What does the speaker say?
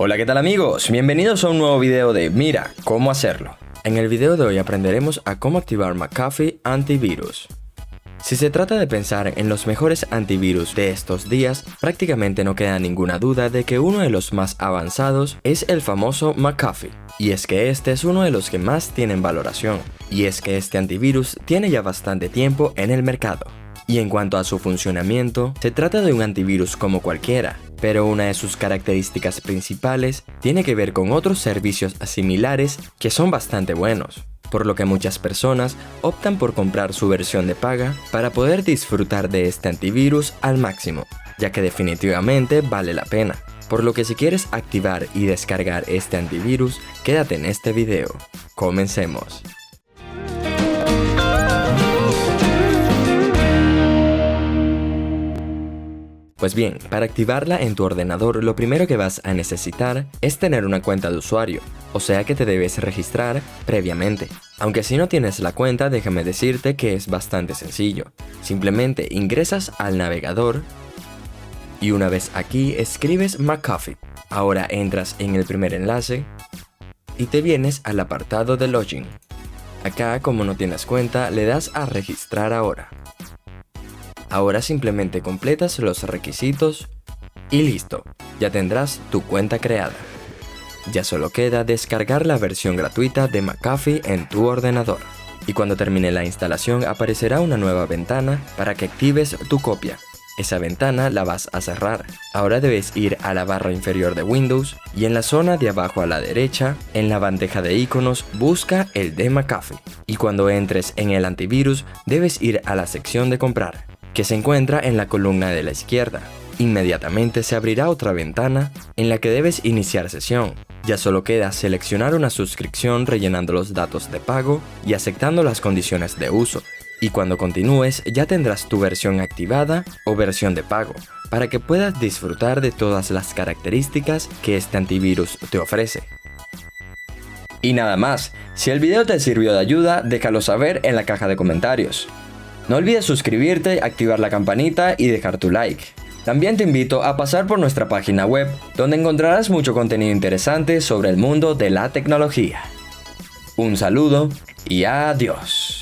Hola, ¿qué tal amigos? Bienvenidos a un nuevo video de Mira cómo hacerlo. En el video de hoy aprenderemos a cómo activar McAfee Antivirus. Si se trata de pensar en los mejores antivirus de estos días, prácticamente no queda ninguna duda de que uno de los más avanzados es el famoso McAfee. Y es que este es uno de los que más tienen valoración. Y es que este antivirus tiene ya bastante tiempo en el mercado. Y en cuanto a su funcionamiento, se trata de un antivirus como cualquiera, pero una de sus características principales tiene que ver con otros servicios similares que son bastante buenos, por lo que muchas personas optan por comprar su versión de paga para poder disfrutar de este antivirus al máximo, ya que definitivamente vale la pena. Por lo que si quieres activar y descargar este antivirus, quédate en este video. Comencemos. Pues bien, para activarla en tu ordenador lo primero que vas a necesitar es tener una cuenta de usuario, o sea que te debes registrar previamente. Aunque si no tienes la cuenta, déjame decirte que es bastante sencillo. Simplemente ingresas al navegador y una vez aquí escribes McAfee. Ahora entras en el primer enlace y te vienes al apartado de login. Acá, como no tienes cuenta, le das a registrar ahora. Ahora simplemente completas los requisitos y listo, ya tendrás tu cuenta creada. Ya solo queda descargar la versión gratuita de McAfee en tu ordenador. Y cuando termine la instalación aparecerá una nueva ventana para que actives tu copia. Esa ventana la vas a cerrar. Ahora debes ir a la barra inferior de Windows y en la zona de abajo a la derecha, en la bandeja de iconos, busca el de McAfee. Y cuando entres en el antivirus, debes ir a la sección de comprar, que se encuentra en la columna de la izquierda. Inmediatamente se abrirá otra ventana en la que debes iniciar sesión. Ya solo queda seleccionar una suscripción rellenando los datos de pago y aceptando las condiciones de uso. Y cuando continúes ya tendrás tu versión activada o versión de pago, para que puedas disfrutar de todas las características que este antivirus te ofrece. Y nada más, si el video te sirvió de ayuda, déjalo saber en la caja de comentarios. No olvides suscribirte, activar la campanita y dejar tu like. También te invito a pasar por nuestra página web, donde encontrarás mucho contenido interesante sobre el mundo de la tecnología. Un saludo y adiós.